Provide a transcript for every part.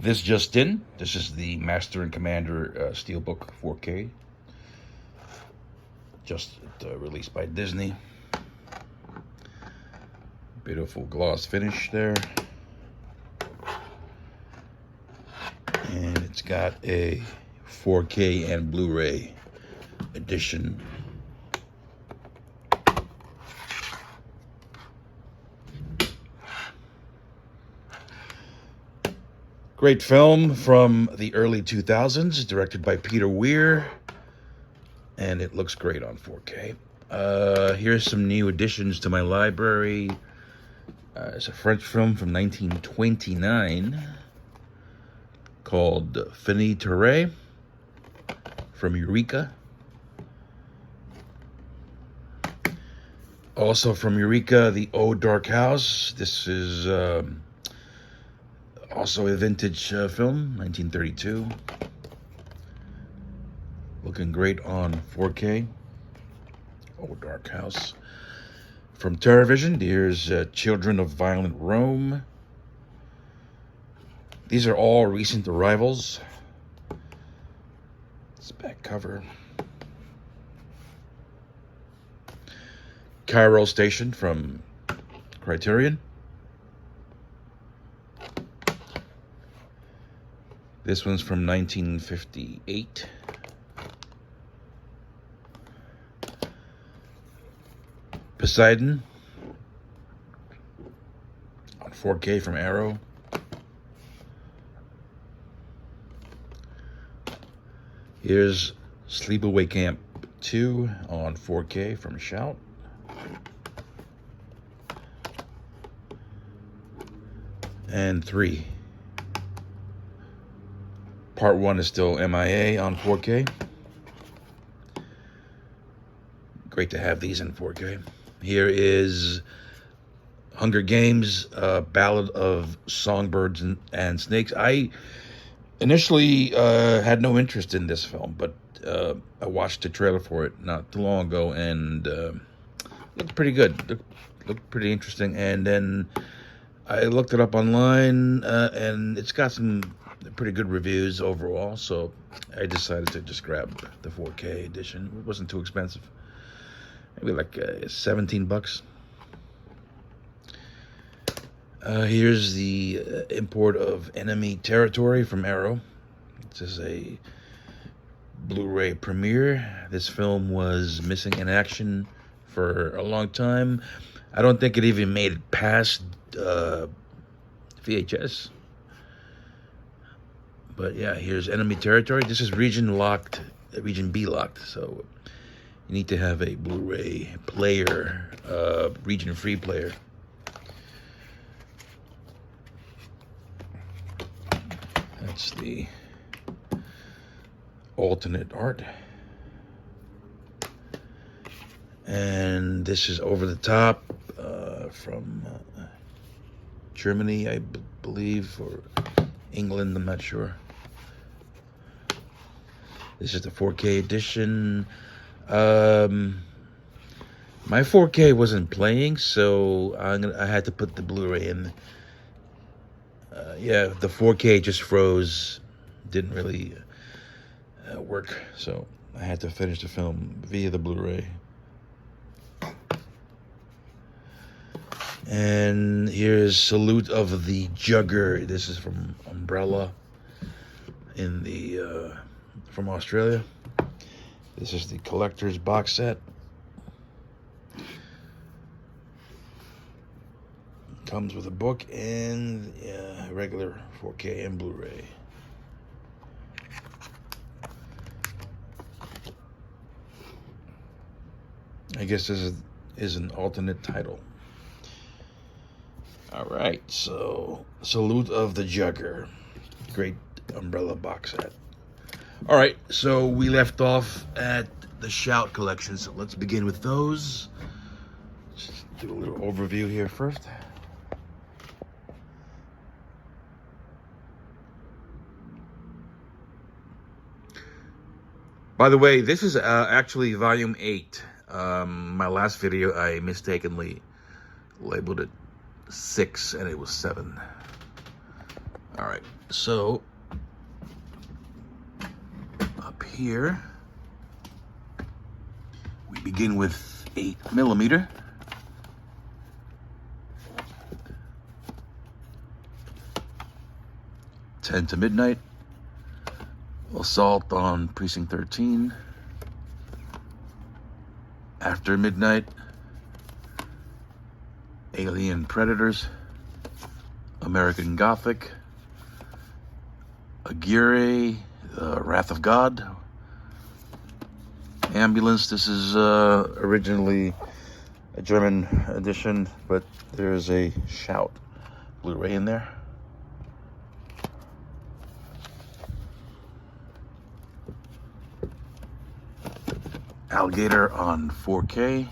This just in. This is the Master and Commander Steelbook 4K. Just released by Disney. Beautiful gloss finish there. And it's got a 4K and Blu-ray edition. Great film from the early 2000s, directed by Peter Weir, and it looks great on 4K. Here's some new additions to my library. It's a French film from 1929 called Fini Terre from Eureka. Also from Eureka, The O Dark House. This is also a vintage film, 1932. Looking great on 4K. Oh, Dark House. From TerraVision, here's Children of Violent Rome. These are all recent arrivals. This back cover. Cairo Station from Criterion. This one's from 1958. Poseidon on 4K from Arrow. Here's Sleepaway Camp 2 on 4K from Shout. And 3. Part 1 is still MIA on 4K. Great to have these in 4K. Here is Hunger Games, Ballad of Songbirds and Snakes. I initially had no interest in this film, but I watched the trailer for it not too long ago, and looked pretty good. Looked pretty interesting. And then I looked it up online, and it's got some pretty good reviews overall, so I decided to just grab the 4K edition. It wasn't too expensive. Maybe like 17 bucks. Here's the import of Enemy Territory from Arrow. This is a Blu-ray premiere. This film was missing in action for a long time. I don't think it even made it past VHS. But yeah, here's Enemy Territory. This is region B locked, so you need to have a Blu-ray player, region-free player. That's the alternate art. And this is Over the Top from Germany, I believe, or England, I'm not sure. This is the 4K edition. My 4K wasn't playing, so I had to put the Blu-ray in. Yeah, the 4K just froze. Didn't really work, so I had to finish the film via the Blu-ray. And here's Salute of the Jugger. This is from Umbrella in the from Australia. This is the collector's box set. Comes with a book and regular 4K and Blu-ray. I guess this is an alternate title. All right, so Salute of the Jugger. Great Umbrella box set. All right, so we left off at the Shout collection, so let's begin with those. Just do a little overview here first. By the way, this is actually volume 8. My last video, I mistakenly labeled it 6, and it was 7. All right, so up here, we begin with 8mm. "10 to Midnight," "Assault on Precinct 13," "After Midnight," "Alien Predators," "American Gothic," "Aguirre," "Wrath of God," "Ambulance." This is originally a German edition, but there's a Shout Blu-ray in there. "Alligator" on 4K,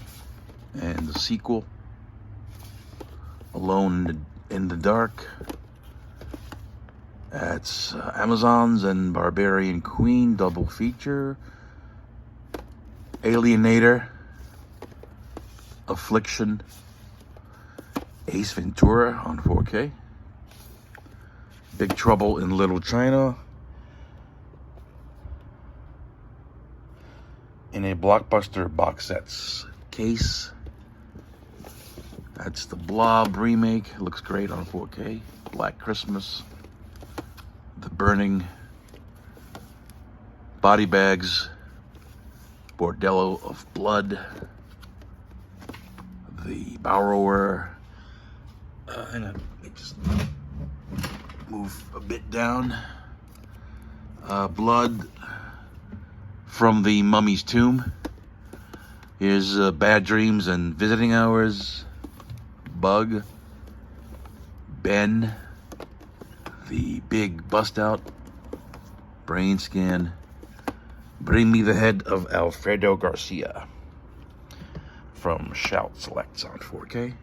and the sequel, "Alone in the Dark." That's Amazons and Barbarian Queen double feature. "Alienator," "Affliction," Ace Ventura on 4K. "Big Trouble in Little China" in a Blockbuster box sets case. That's the Blob remake. Looks great on 4K. "Black Christmas," "The Burning," "Body Bags," "Bordello of Blood," "The Borrower." Hang on, let me just move a bit down. "Blood from the Mummy's Tomb." Here's "Bad Dreams" and "Visiting Hours." "Bug," "Ben," "The Big Bust Out," "Brain Scan," "Bring Me the Head of Alfredo Garcia" from Shout Selects on 4K.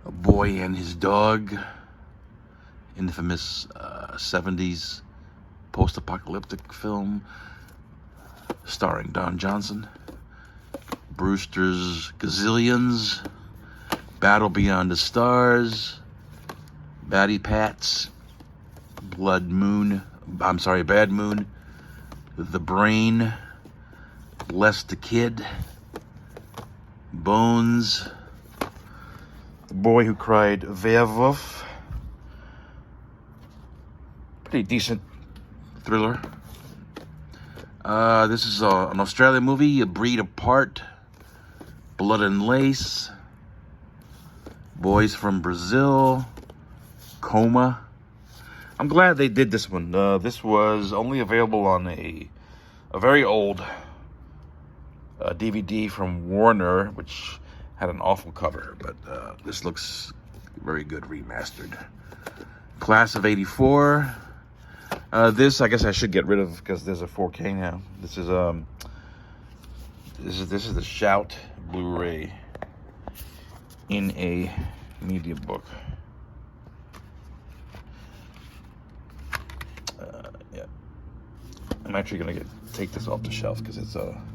"A Boy and His Dog," infamous 70s post-apocalyptic film starring Don Johnson. "Brewster's Gazillions," "Battle Beyond the Stars," "Batty Pats," Bad Moon," "The Brain," "Bless the Kid," "Bones," "The Boy Who Cried Werewolf," pretty decent thriller. This is an Australian movie, "A Breed Apart," "Blood and Lace," "Boys from Brazil," "Coma." I'm glad they did this one. This was only available on a very old DVD from Warner, which had an awful cover, but this looks very good remastered. "Class of '84." This I guess I should get rid of because there's a 4K now. This is the Shout Blu-ray in a media book. Yeah, I'm actually gonna take this off the shelf because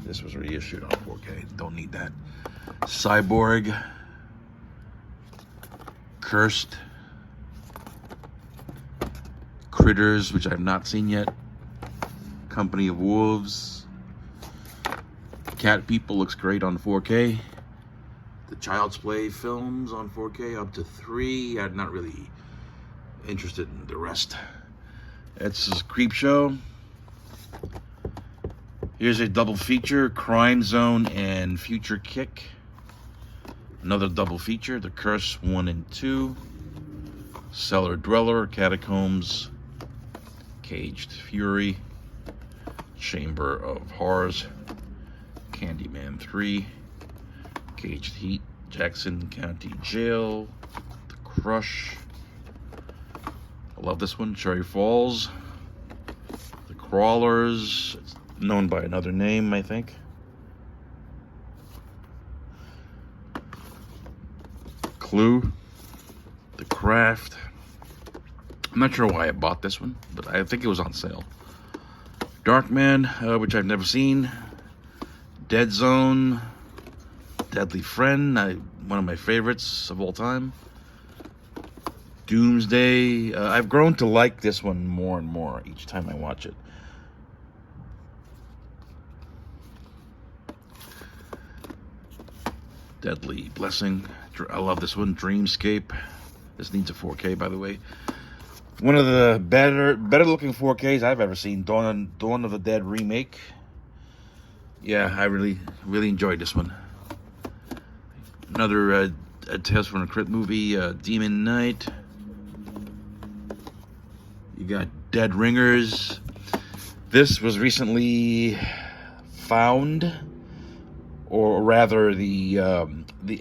this was reissued on 4K. Don't need that. "Cyborg," "Cursed," "Critters," which I have not seen yet, "Company of Wolves," "Cat People" looks great on 4K. The Child's Play films on 4K up to 3. I'm not really interested in the rest. It's Creepshow. Here's a double feature, "Crime Zone" and "Future Kick." Another double feature, "The Curse 1 and 2. "Cellar Dweller," "Catacombs," "Caged Fury," "Chamber of Horrors," "Candyman 3, "Caged Heat," "Jackson County Jail," "The Crush." I love this one, "Cherry Falls," "The Crawlers," it's known by another name, I think. "Clue," "The Craft." I'm not sure why I bought this one, but I think it was on sale. "Darkman," which I've never seen. "Dead Zone," "Deadly Friend," one of my favorites of all time. Doomsday. I've grown to like this one more and more each time I watch it. Deadly Blessing. I love this one. Dreamscape. This needs a 4K, by the way. One of the better looking 4Ks I've ever seen. Dawn of the Dead remake. Yeah, I really enjoyed this one. Another a Tales from the Crypt movie, Demon Knight. You got Dead Ringers. This was recently found, or rather, the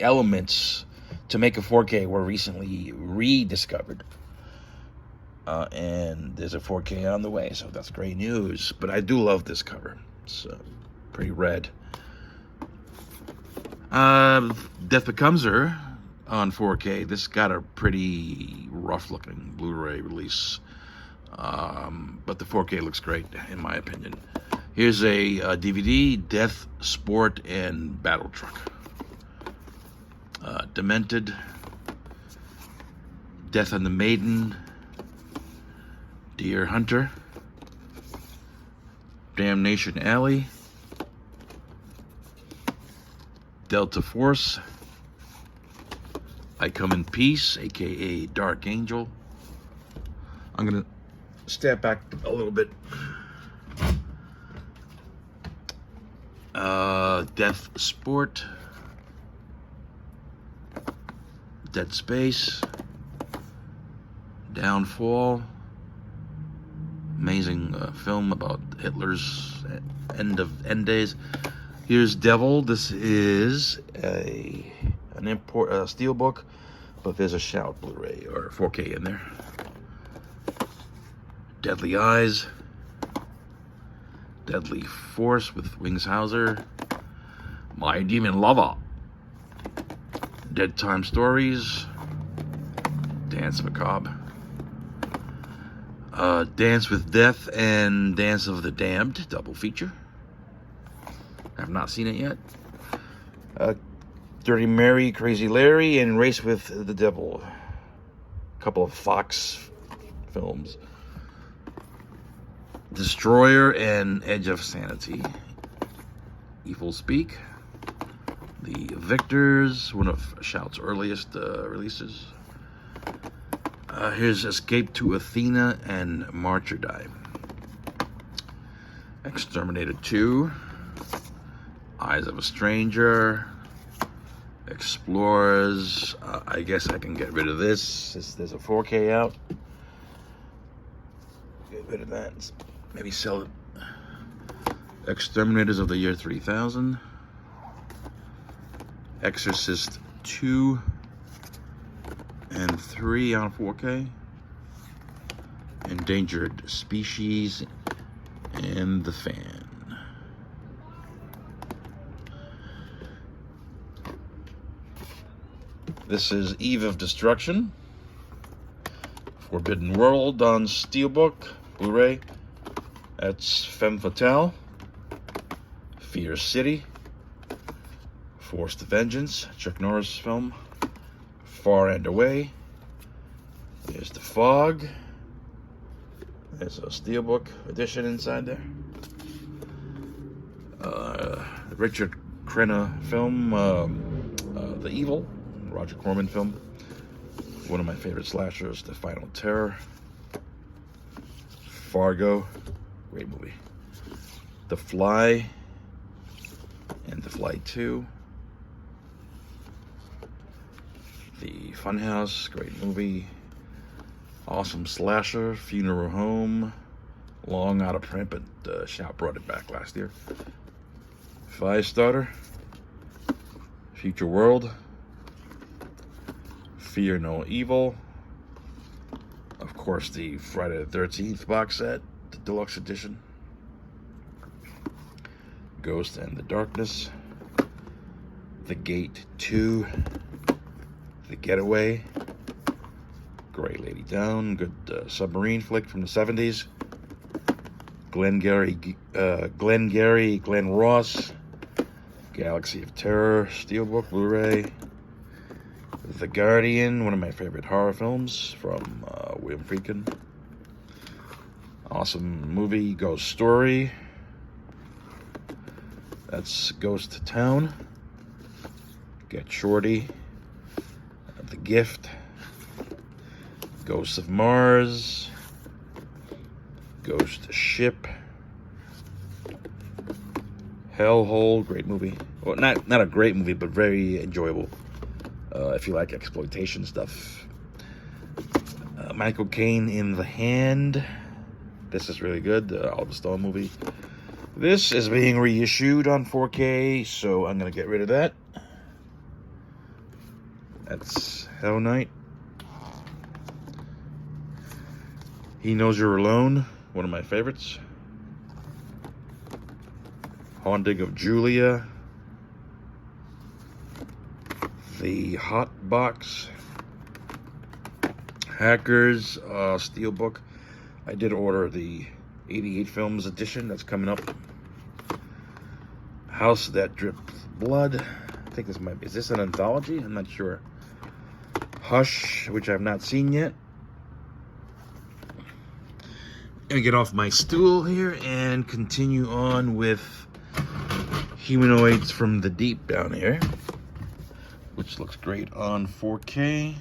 elements to make a 4K were recently rediscovered. And there's a 4K on the way, so that's great news. But I do love this cover. It's pretty red. Death Becomes Her on 4K. This got a pretty rough-looking Blu-ray release. But the 4K looks great, in my opinion. Here's a DVD, Death, Sport, and Battle Truck. Demented, Death and the Maiden, Deer Hunter, Damnation Alley, Delta Force, I Come in Peace, aka Dark Angel. I'm gonna step back a little bit. Death Sport, Dead Space, Downfall, amazing film about Hitler's end days. Here's Devil. This is an import steelbook, but there's a Shout Blu-ray or 4K in there. Deadly Eyes, Deadly Force with Wings Hauser, My Demon Lover, Dead Time Stories, Dance Macabre, Dance with Death and Dance of the Damned, double feature. I have not seen it yet. Dirty Mary, Crazy Larry, and Race with the Devil. A couple of Fox films. Destroyer and Edge of Sanity. Evil Speak. The Victors, one of Shout's earliest releases. Here's Escape to Athena and Martyrdom. Exterminator 2. Eyes of a Stranger. Explorers. I guess I can get rid of this. There's a 4K out. Get rid of that. Maybe sell it. Exterminators of the Year 3000. Exorcist 2 and 3 on 4K. Endangered Species and The Fan. This is Eve of Destruction. Forbidden World on Steelbook, Blu-ray. That's Femme Fatale. Fear City. Forced Vengeance, Chuck Norris film. Far and Away. There's The Fog. There's a Steelbook edition inside there. The Richard Crenna film, The Evil. Roger Corman film. One of my favorite slashers, The Final Terror. Fargo. Great movie. The Fly. And The Fly 2. The Funhouse. Great movie. Awesome slasher. Funeral Home. Long out of print, but Shout brought it back last year. Firestarter. Future World. Fear No Evil. Of course, the Friday the 13th box set, the deluxe edition. Ghost and the Darkness. The Gate 2. The Getaway. Grey Lady Down. Good submarine flick from the 70s. Glenn Ross. Galaxy of Terror. Steelbook, Blu-ray. The Guardian, one of my favorite horror films from William Friedkin. Awesome movie. Ghost Story. That's Ghost Town. Get Shorty. The Gift. Ghosts of Mars. Ghost Ship. Hellhole, great movie. Well, not a great movie, but very enjoyable. If you like exploitation stuff. Michael Caine in The Hand. This is really good. The Oliver Stone movie. This is being reissued on 4K, so I'm gonna get rid of that. That's Hell Night. He Knows You're Alone, one of my favorites. Haunting of Julia. The Hot Box. Hackers, Steelbook. I did order the 88 Films edition that's coming up. House That Drips Blood. I think this might be, is this an anthology? I'm not sure. Hush, which I've not seen yet. Gonna get off my stool here and continue on with Humanoids from the Deep down here, which looks great on 4K.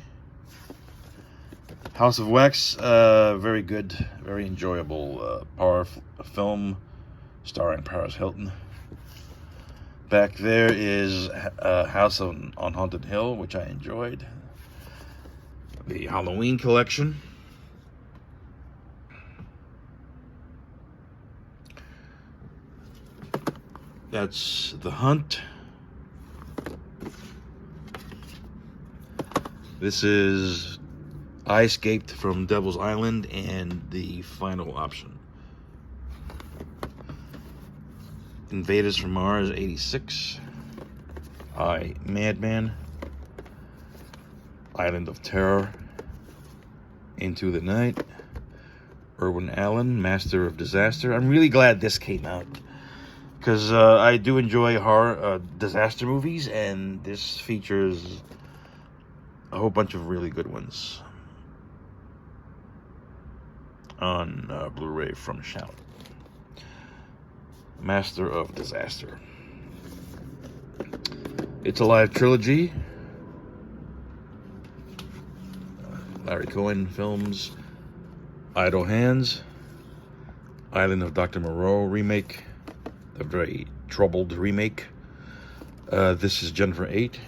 House of Wax, very good, very enjoyable horror film starring Paris Hilton. Back there is House on Haunted Hill, which I enjoyed. The Halloween collection. That's The Hunt. This is I Escaped from Devil's Island and The Final Option. Invaders from Mars, 86. Madman. Island of Terror. Into the Night. Irwin Allen, Master of Disaster. I'm really glad this came out, because I do enjoy horror disaster movies, and this features a whole bunch of really good ones on Blu-ray from Shout. Master of Disaster. It's Alive trilogy. Larry Cohen films. Idle Hands. Island of Dr. Moreau remake. A very troubled remake. This is Jennifer 8.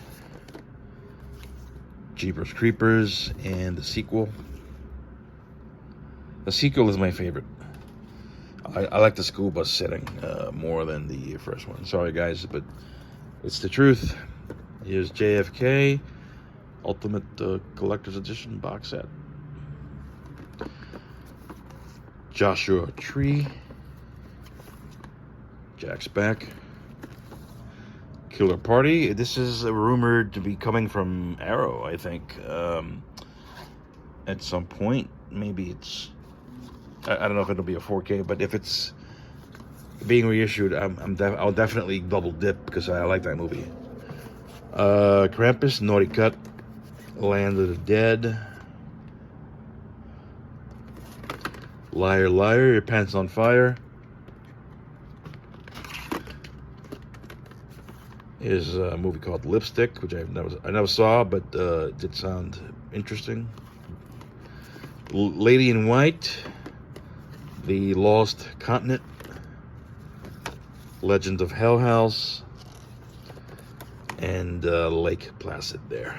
Jeepers Creepers, and the sequel. The sequel is my favorite. I like the school bus setting more than the first one. Sorry guys, but it's the truth. Here's JFK Ultimate Collector's Edition box set. Joshua Tree. Jack's Back. Killer Party. This is rumored to be coming from Arrow, I think. At some point. Maybe it's... I don't know if it'll be a 4K, but if it's being reissued, I'll definitely double dip, because I like that movie. Krampus, Naughty Cut. Land of the Dead. Liar, Liar, Your Pants on Fire. Is a movie called Lipstick, which I never saw, but it did sound interesting. Lady in White, The Lost Continent, Legend of Hell House, and Lake Placid there.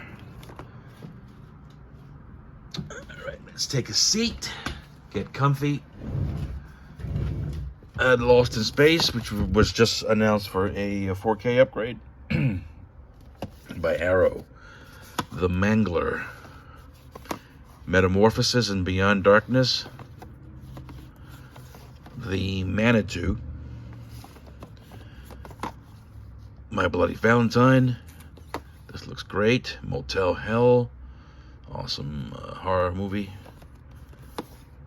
All right, let's take a seat, get comfy. Lost in Space, which was just announced for a 4K upgrade by Arrow. The Mangler. Metamorphosis and Beyond Darkness. The Manitou. My Bloody Valentine. This looks great. Motel Hell. Awesome horror movie.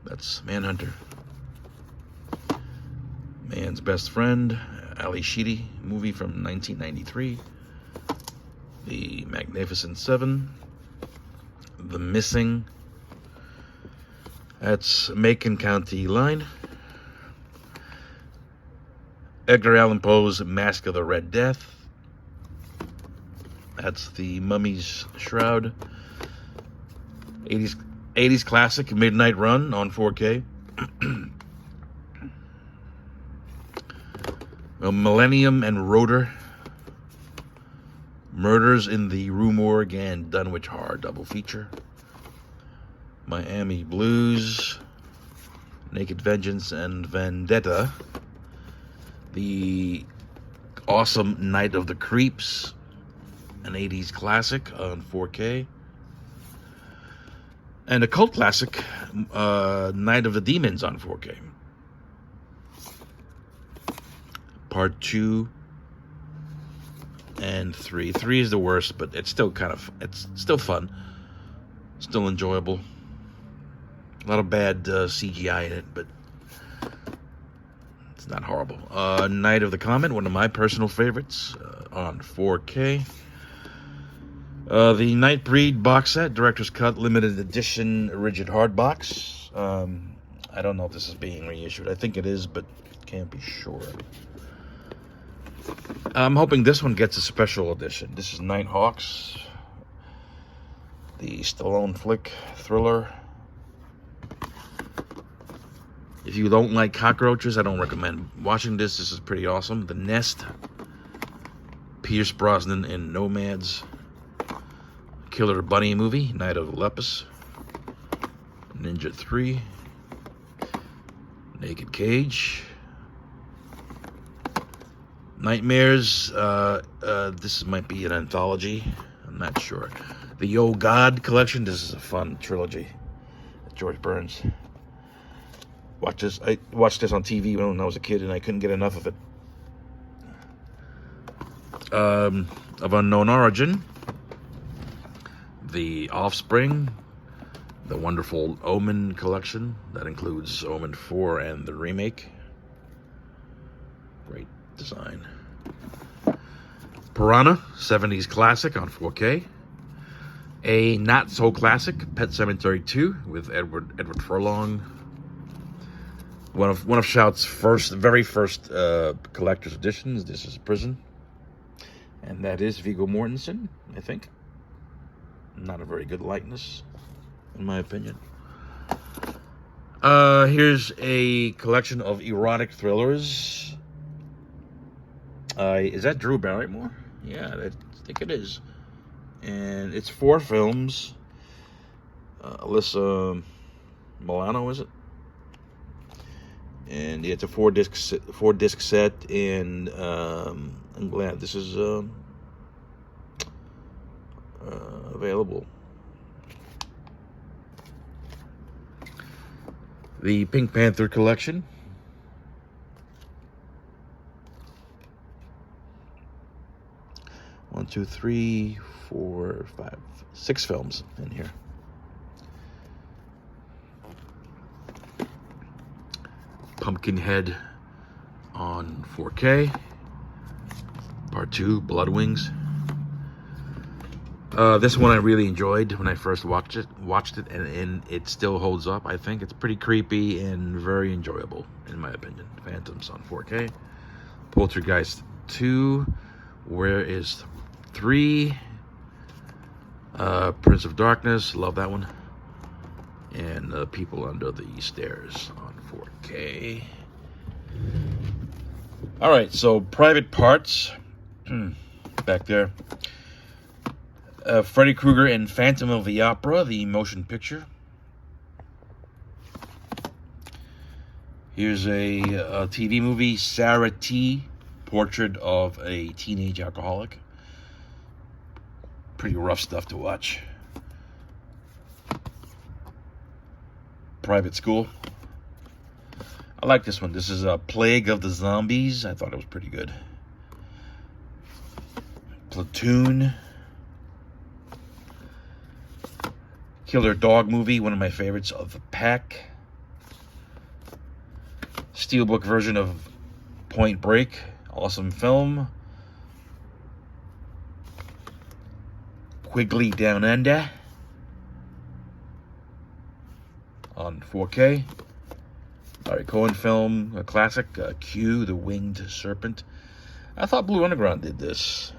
That's Manhunter. Man's Best Friend. Ali Sheedy movie from 1993. The Magnificent Seven. The Missing. That's Macon County line. Edgar Allan Poe's Mask of the Red Death. That's The Mummy's Shroud. 80s classic, Midnight Run on 4K. Millennium and Rotor. Murders in the Rue Morgue and Dunwich Horror double feature. Miami Blues. Naked Vengeance and Vendetta. The awesome Night of the Creeps, an 80s classic on 4K. And a cult classic, Night of the Demons on 4K. Part 2 and 3. 3 is the worst, but it's still it's still fun. Still enjoyable. A lot of bad CGI in it, but it's not horrible. Night of the Comet, one of my personal favorites, on 4K. The Nightbreed box set, Director's Cut, limited edition, rigid hardbox. I don't know if this is being reissued. I think it is, but can't be sure. I'm hoping this one gets a special edition. This is Nighthawks, the Stallone flick thriller. If you don't like cockroaches, I don't recommend watching this. This is pretty awesome. The Nest, Pierce Brosnan in Nomads, Killer Bunny movie, Night of the Lepus, Ninja 3, Naked Cage, Nightmares. This might be an anthology. I'm not sure. The Yo God collection. This is a fun trilogy. George Burns. I watched this on TV when I was a kid, and I couldn't get enough of it. Of Unknown Origin. The Offspring. The wonderful Omen collection. That includes Omen 4 and the remake. Great design. Piranha, 70s classic on 4K. A not-so-classic, Pet Sematary 2 with Edward Furlong. One of Shout's very first collector's editions. This is Prison. And that is Viggo Mortensen, I think. Not a very good likeness, in my opinion. Here's a collection of erotic thrillers. Is that Drew Barrymore? Yeah, I think it is. And it's 4 films. Alyssa Milano, is it? And yeah, it's a 4-disc set, and I'm glad this is available. The Pink Panther collection. One, two, three, 4, 5, 6 films in here. Pumpkinhead on 4K. Part 2, Blood Wings. This one I really enjoyed when I first watched it, and it still holds up. I think it's pretty creepy and very enjoyable, in my opinion. Phantoms on 4K. Poltergeist 2. Where is 3? Prince of Darkness, love that one. And People Under the Stairs on 4K. All right, so Private Parts back there. Freddy Krueger and Phantom of the Opera, the motion picture. Here's a TV movie, Sarah T. Portrait of a Teenage Alcoholic. Pretty rough stuff to watch. Private School. I like this one. This is a Plague of the Zombies. I thought it was pretty good. Platoon. Killer Dog movie, one of my favorites of the pack. Steelbook version of Point Break. Awesome film. Quigley Down Under. on 4K. Larry Cohen film, a classic, Q, The Winged Serpent. I thought Blue Underground did this.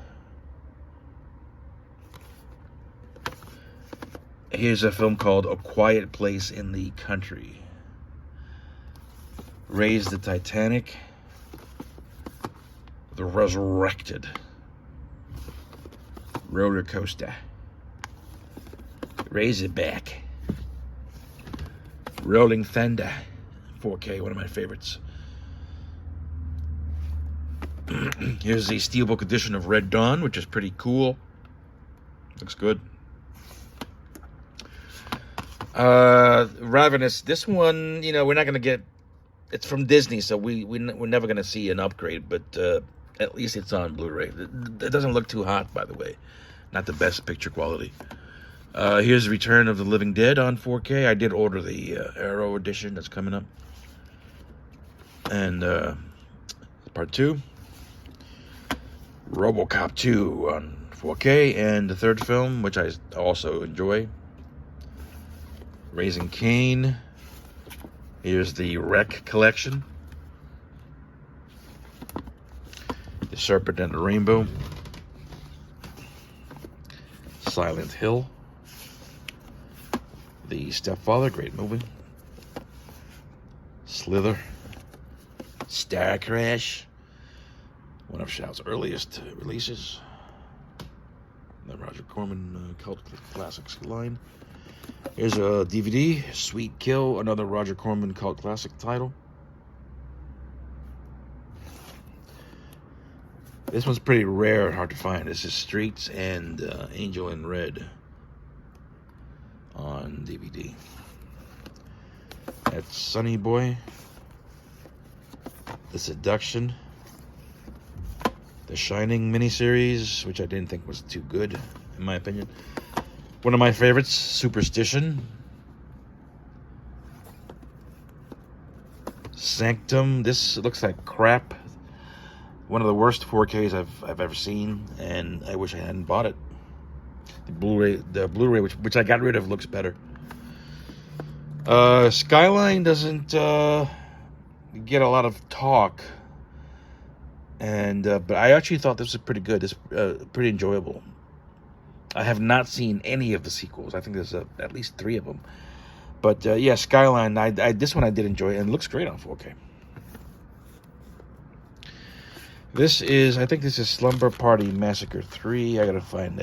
Here's a film called A Quiet Place in the Country. Raise the Titanic. The Resurrected. Roller Coaster. Razorback. Rolling Thunder. 4K, one of my favorites. Here's the Steelbook edition of Red Dawn, which is pretty cool. Looks good. Ravenous. This one, you know, we're not going to get... It's from Disney, so we're never going to see an upgrade, but at least it's on Blu-ray. It doesn't look too hot, by the way. Not the best picture quality. Here's Return of the Living Dead on 4K. I did order the Arrow edition that's coming up. And part 2. RoboCop 2 on 4K. And the third film, which I also enjoy, Raising Cain. Here's the Wreck Collection. The Serpent and the Rainbow. Silent Hill. The Stepfather, great movie. Slither. Star Crash. One of Shout's earliest releases. The Roger Corman cult classics line. Here's a DVD, Sweet Kill, another Roger Corman cult classic title. This one's pretty rare and hard to find. This is Streets and Angel in Red on DVD. That's Sonny Boy, The Seduction, The Shining miniseries, which I didn't think was too good, in my opinion. One of my favorites, Superstition. Sanctum. This looks like crap. One of the worst 4Ks I've ever seen, and I wish I hadn't bought it. The Blu-ray, which I got rid of, looks better. Skyline doesn't get a lot of talk, and but I actually thought this was pretty good. It's pretty enjoyable. I have not seen any of the sequels. I think there's at least 3 of them. But yeah, Skyline, this one I did enjoy, and it looks great on 4K. I think this is Slumber Party Massacre 3. I gotta find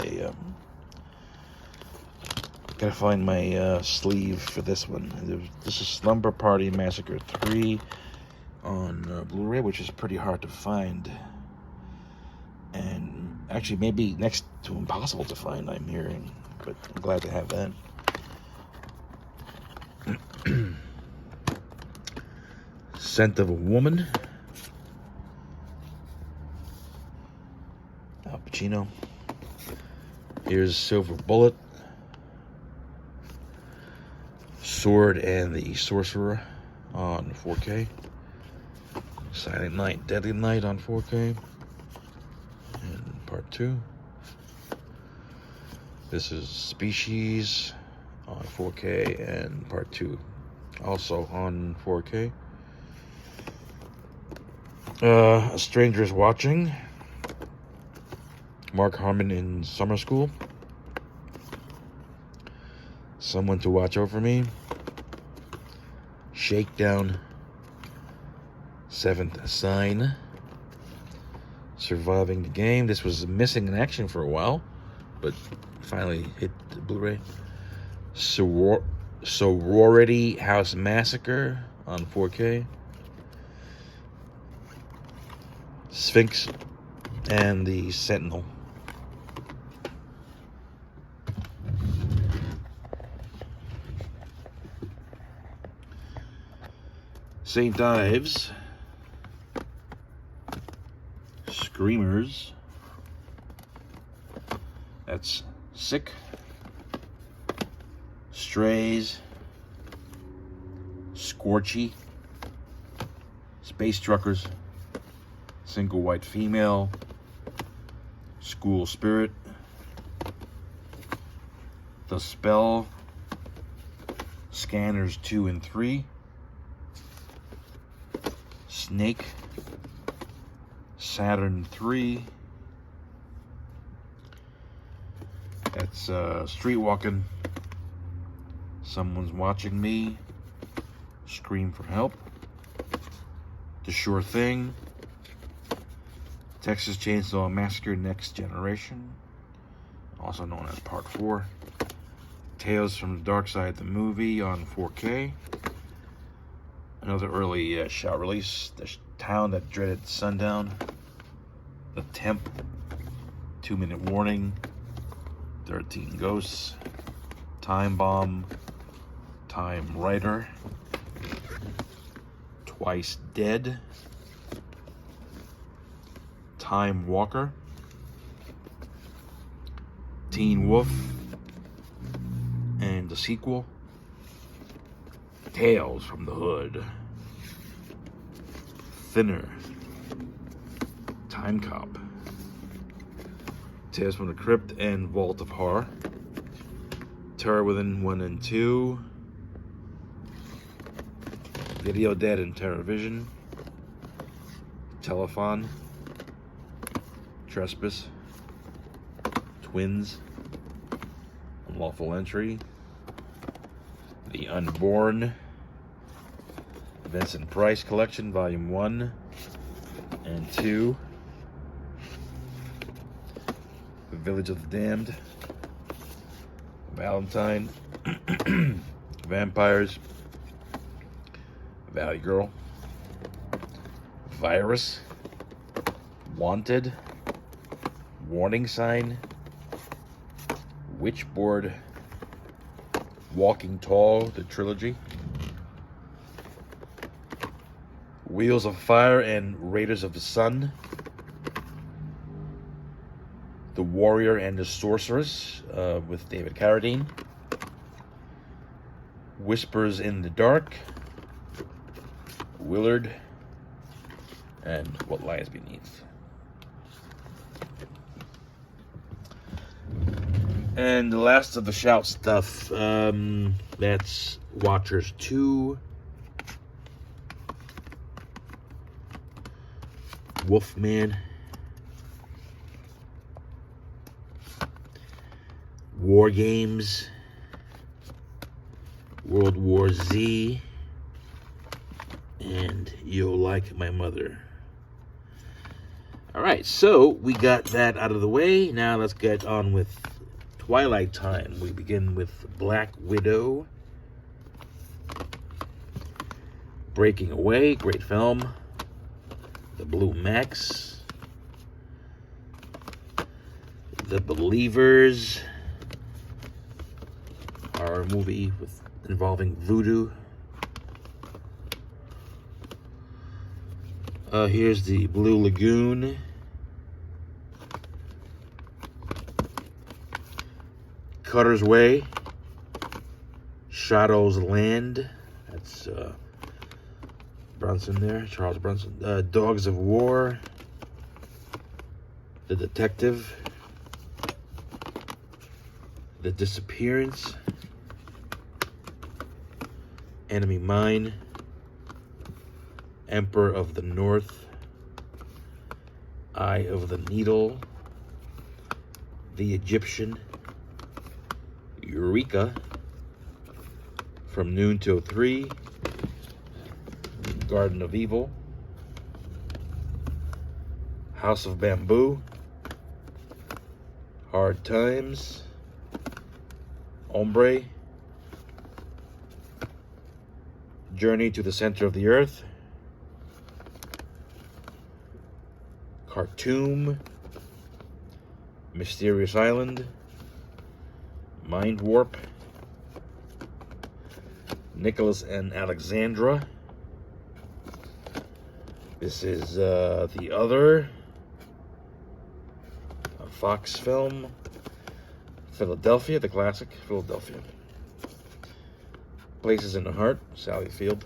my sleeve for this one. This is Slumber Party Massacre 3 on Blu-ray, which is pretty hard to find. And actually, maybe next to impossible to find, I'm hearing. But I'm glad to have that. Scent of a Woman. Al Pacino. Here's Silver Bullet. Sword and the Sorcerer on 4K. Silent Night, Deadly Night on 4K. And part 2. This is Species on 4K and part 2 also on 4K. A Stranger's Watching. Mark Harmon in Summer School. Someone to Watch Over Me. Shakedown. Seventh Sign. Surviving the Game. This was missing in action for a while, but finally hit the Blu-ray. Sorority House Massacre on 4K. Sphinx and the Sentinel. St. Ives. Screamers. That's Sick. Strays. Scorchy. Space Truckers. Single White Female. School Spirit. The Spell. Scanners 2 and 3. Snake. Saturn 3. That's Street Walking. Someone's Watching Me. Scream for Help. The Sure Thing. Texas Chainsaw Massacre Next Generation, also known as Part 4. Tales from the Dark Side, the movie on 4K. Another early shot release. The Town That Dreaded Sundown. The Temp. 2-Minute Warning. 13 Ghosts. Time Bomb. Time Writer. Twice Dead. Time Walker. Teen Wolf. And the sequel, Tales from the Hood. Thinner. Time Cop. Tales from the Crypt and Vault of Horror. Terror Within 1 and 2. Video Dead and Terror Vision. Telephone. Trespass. Twins. Unlawful Entry. The Unborn. Vincent Price Collection, Volume 1 and 2. The Village of the Damned. Valentine. Vampires. Valley Girl. Virus. Wanted. Warning Sign. Witchboard. Walking Tall, the trilogy. Wheels of Fire and Raiders of the Sun. The Warrior and the Sorceress with David Carradine. Whispers in the Dark. Willard. And What Lies Beneath. And the last of the Shout stuff, that's Watchers 2, Wolfman, War Games, World War Z, and You'll Like My Mother. Alright, so we got that out of the way. Now let's get on with Twilight Time. We begin with Black Widow. Breaking Away, great film. The Blue Max. The Believers. Horror movie involving voodoo. Here's the Blue Lagoon. Cutter's Way. Shadow's Land. That's Brunson there, Charles Brunson. Dogs of War. The Detective. The Disappearance. Enemy Mine. Emperor of the North. Eye of the Needle. The Egyptian. Eureka. From Noon Till 3. Garden of Evil. House of Bamboo. Hard Times. Ombre. Journey to the Center of the Earth. Khartoum. Mysterious Island. Mind Warp. Nicholas and Alexandra. This is the other Fox film. Philadelphia, the classic Philadelphia. Places in the Heart, Sally Field.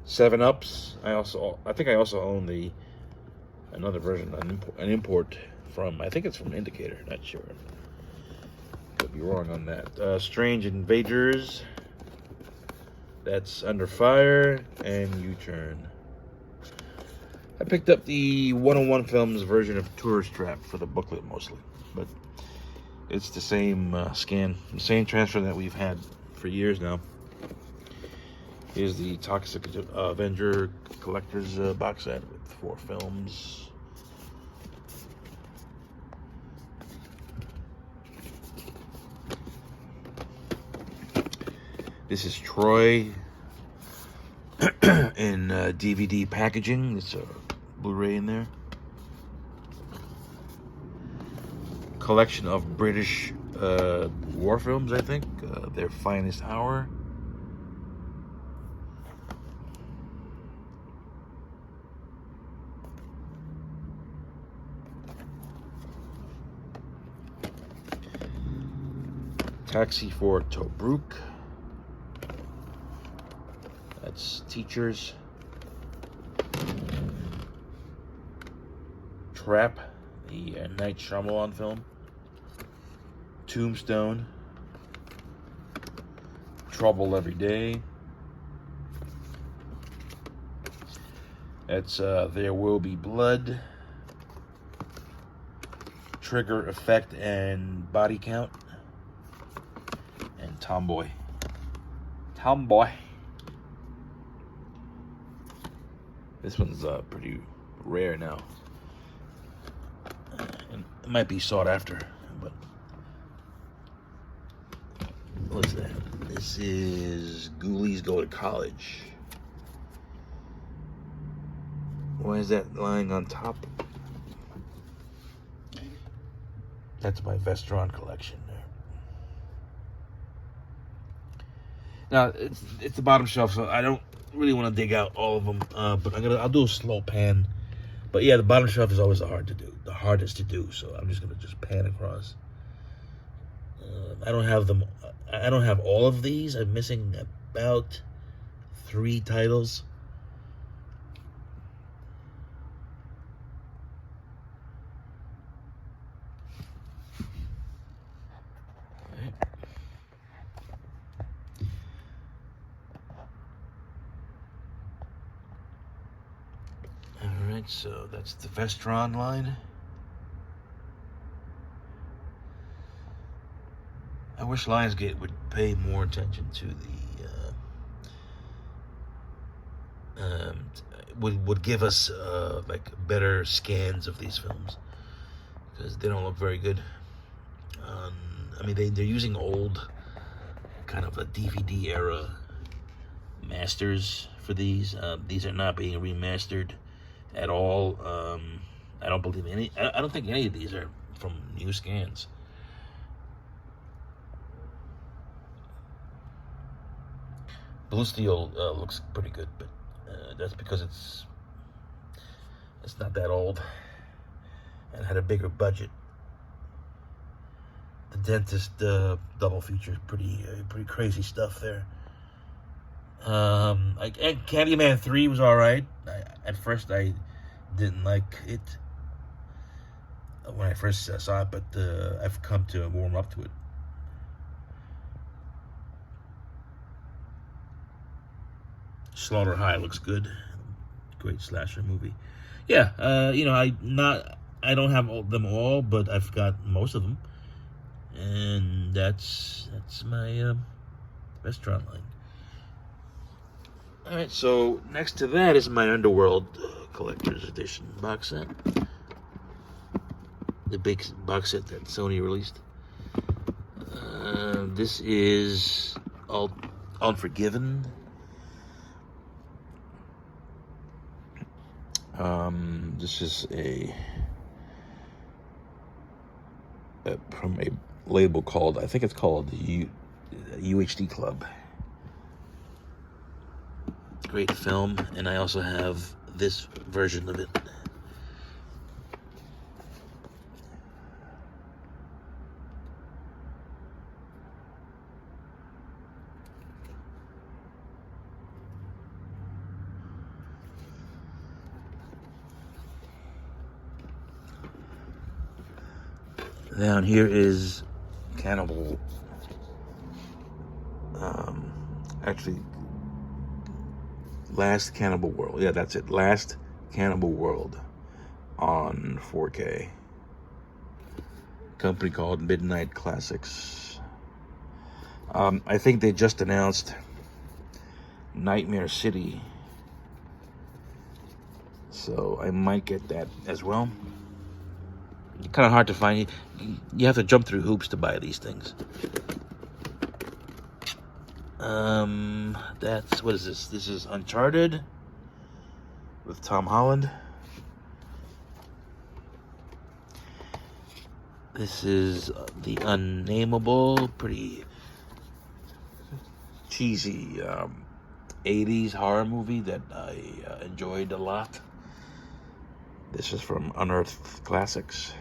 7-Ups. I think I also own another version, an import from, I think it's from Indicator, not sure. Could be wrong on that. Strange Invaders. That's Under Fire and U-Turn. I picked up the 101 Films version of Tourist Trap for the booklet mostly, but it's the same scan, the same transfer that we've had for years now. Here's the Toxic Avenger Collector's box set with 4 films. This is Troy in DVD packaging. It's a Blu-ray in there. Collection of British war films, I think. Their Finest Hour. Taxi for Tobruk. That's Teachers. Trap, the Night Shyamalan film. Tombstone. Trouble Every Day. That's There Will Be Blood. Trigger Effect and Body Count. And Tomboy. This one's pretty rare now. And it might be sought after, but what's that? This is Ghoulies Go to College. Why is that lying on top? That's my Vestron collection there. Now it's the bottom shelf, so I don't really want to dig out all of them, but I'll do a slow pan. But yeah, the bottom shelf is always the hardest to do. So I'm just gonna pan across. I don't have them. I don't have all of these. I'm missing about 3 titles. Alright, so that's the Vestron line. I wish Lionsgate would pay more attention to the would give us like better scans of these films, because they don't look very good. I mean, they're using old kind of a DVD era masters for these. These are not being remastered at all. I don't believe I don't think any of these are from new scans. Blue Steel looks pretty good, but that's because it's not that old and had a bigger budget. The Dentist double feature is pretty crazy stuff there. And Candyman 3 was all right. At first, I didn't like it when I first saw it, but I've come to warm up to it. Slaughter High looks good. Great slasher movie. Yeah, I don't have them all, but I've got most of them, and that's my Vestron line. All right, so next to that is my Underworld Collector's Edition box set. The big box set that Sony released. This is Unforgiven. This is from a label called, I think it's called the UHD Club. Great film, and I also have this version of it. Down here is Cannibal Actually, Last Cannibal World. Yeah, that's it. Last Cannibal World on 4K. Company called Midnight Classics. I think they just announced Nightmare City, so I might get that as well. Kind of hard to find. You have to jump through hoops to buy these things. That's, what is this? This is Uncharted with Tom Holland. This is The Unnameable, pretty cheesy 80s horror movie that I enjoyed a lot. This is from Unearthed Classics.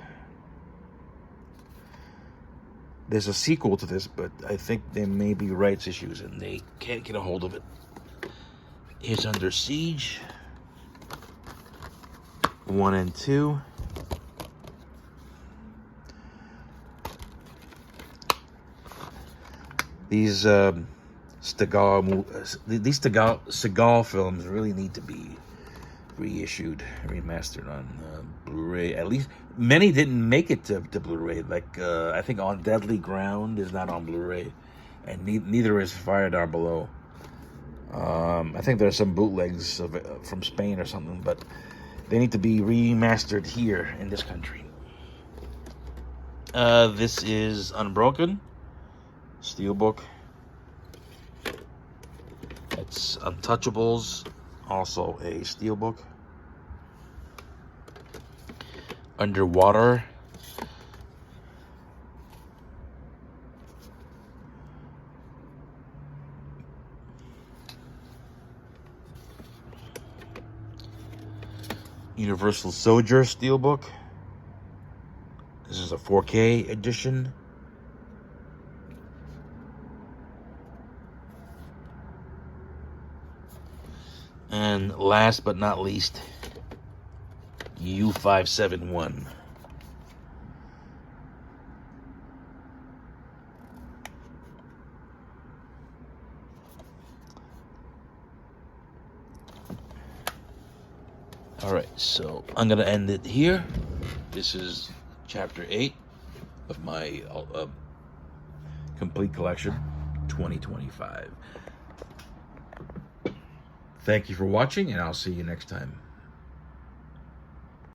There's a sequel to this, but I think there may be rights issues and they can't get a hold of it. Here's Under Siege 1 and 2. These Seagal films really need to be reissued, remastered on Blu-ray. At least many didn't make it to Blu-ray. Like I think On Deadly Ground is not on Blu-ray, and neither is Fire Down Below. I think there's some bootlegs of it from Spain or something, but they need to be remastered here in this country. This is Unbroken Steelbook. It's Untouchables, also a steelbook. Underwater. Universal Soldier steelbook. This is a 4K edition. And last but not least, U571. All right, so I'm gonna end it here. This is chapter 8 of my complete collection 2025. Thank you for watching, and I'll see you next time.